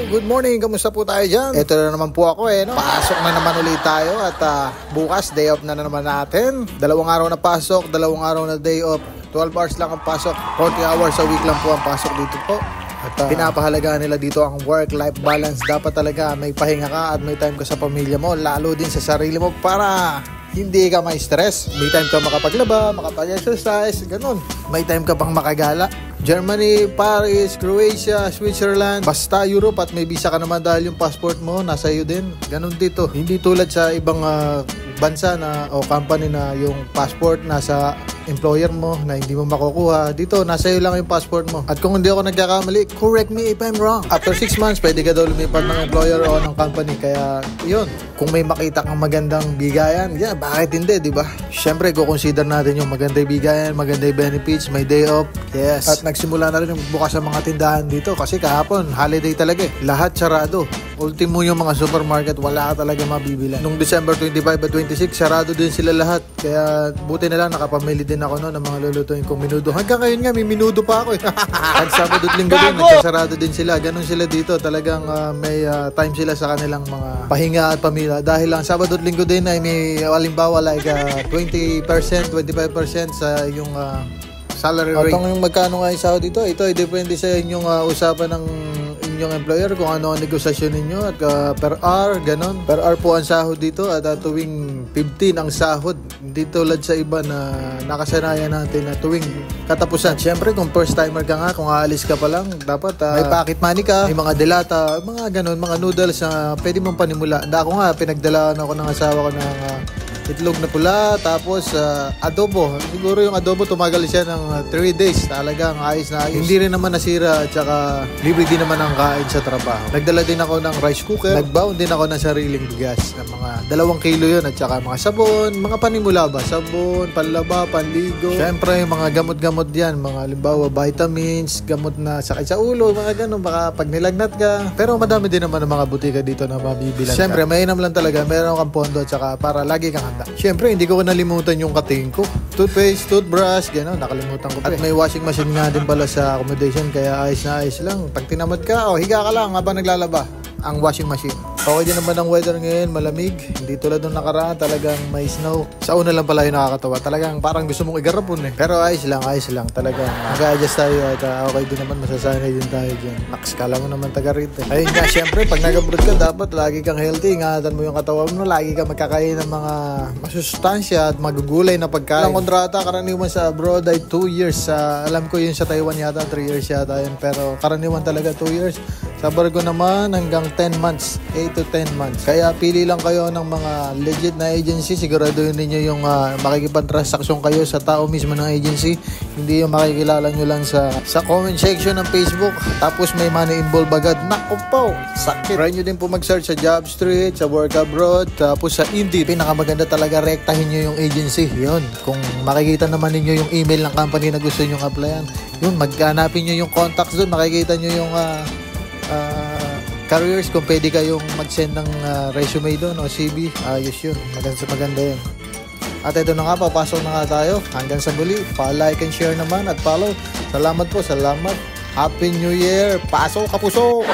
good morning. Kamusta po tayo dyan? Ito na naman po ako no? Pasok na naman ulit tayo at bukas day off na naman natin. 2 araw na pasok, 2 araw na day off. 12 hours lang ang pasok, 40 hours a week lang po ang pasok dito po. At pinapahalagaan nila dito ang work-life balance. Dapat talaga may pahinga ka at may time ka sa pamilya mo, lalo din sa sarili mo para hindi ka may stress. May time ka makapaglaba, makapag-exercise, ganun. May time ka pang makagala. Germany, Paris, Croatia, Switzerland, basta Europe at may visa ka naman dahil yung passport mo nasa iyo din. Ganun dito. Hindi tulad sa ibang bansa na o company na yung passport nasa employer mo na hindi mo makukuha. Dito, nasa iyo lang yung passport mo. At kung hindi ako nagkakamali, correct me if I'm wrong. After 6 months, pwede ka daw lumipat ng employer o ng company. Kaya, yun. Kung may makita kang magandang bigayan, bakit hindi, di ba? Siyempre, consider natin yung magandang bigayan, magandang benefits, may day off. Yes. At nagsimula na rin yung bukas ang mga tindahan dito kasi kahapon, holiday talaga eh. Lahat sarado. Ultimo yung mga supermarket, wala ka talaga mabibilan. Nung December 25 at 26, sarado din sila lahat. Kaya buti na lang nakapamili din ako ng mga lulutuin kong minudo. Hanggang ngayon nga, may minudo pa ako eh. At Sabado at Linggo din, nagsasarado din sila. Ganon sila dito. Talagang may time sila sa kanilang mga pahinga at pamilya. Dahil lang Sabado at Linggo din ay may halimbawa like 20%, 25% sa yung salary rate. At yung magkano nga yung sahod dito, ito ay depende sa inyong usapan ng inyong employer kung ano ang negosasyon ninyo at per hour, ganon. Per hour po ang sahod dito at tuwing 15 ang sahod. Hindi tulad sa iba na nakasanayan natin na tuwing katapusan. Siyempre kung first timer ka nga, kung aalis ka pa lang, dapat may pocket money ka, may mga delata, mga ganon, mga noodles na pwede mong panimula. Ako nga, pinagdalaan ako ng asawa ko ng itlog na pula, tapos adobo. Siguro yung adobo tumagal siya ng 3 days. Talagang ayos na ayos. Hindi rin naman nasira at saka libre din naman ang kain sa trabaho. Nagdala din ako ng rice cooker. Nagbaon din ako ng sariling bigas na mga 2 kilo yun at saka mga sabon, mga panimula ba? Sabon, panlaba, panligo. Siyempre mga gamot-gamot yan. Mga halimbawa vitamins, gamot na sakit sa ulo, mga ganun. Baka pag nilagnat ka. Pero madami din naman ang mga butika dito na mabibilan. Siyempre mainam lang talaga. Meron kang pondo at saka para lagi kang handa. Siyempre, hindi ko nalimutan yung kating ko. Toothpaste, toothbrush, gano'n, nakalimutan ko pa. At may washing machine nga din pala sa accommodation, kaya ayos na ayos lang. Pag tinamad ka, higa ka lang habang naglalaba ang washing machine. Okay din naman ang weather ngayon, malamig. Hindi tulad nung nakaraan, talagang may snow. Sa una lang pala yung nakakatawa. Talagang parang gusto mong igarapon eh. Pero ayos lang. Talagang mag-adjust tayo at okay din naman, masasanay din tayo dyan. Max, kala mo naman taga rito. Ayun nga, syempre, pag nag-abroad ka, dapat lagi kang healthy. Ingatan mo yung katawan mo. Lagi kang magkakain ng mga masustansya at magugulay na pagkain. Ang kontrata, karaniwan sa abroad ay 2 years. Alam ko yun sa Taiwan yata, 3 years yata yun. Pero karaniwan talaga 2 years. Sa Bargo naman, hanggang 10 months. 8 to 10 months. Kaya pili lang kayo ng mga legit na agency. Siguraduhin ninyo yung makikipag-transaction kayo sa tao mismo ng agency. Hindi yung makikilala nyo lang sa comment section ng Facebook. Tapos may money involved agad. Naku po, sakit. Try nyo din po mag-search sa JobStreet, sa Work Abroad, tapos sa Indeed. Pinakamaganda talaga, rektahin nyo yung agency. Yun. Kung makikita naman ninyo yung email ng company na gusto nyo applyan, yun, maghanapin nyo yung contacts doon. Makikita nyo yung careers, kung pwede kayong mag-send ng resume doon o CV, ayos yun, maganda yun. At ito na nga, papasok na nga tayo. Hanggang sa muli, pa-like and share naman at follow. Salamat po, salamat. Happy New Year, pasok kapuso!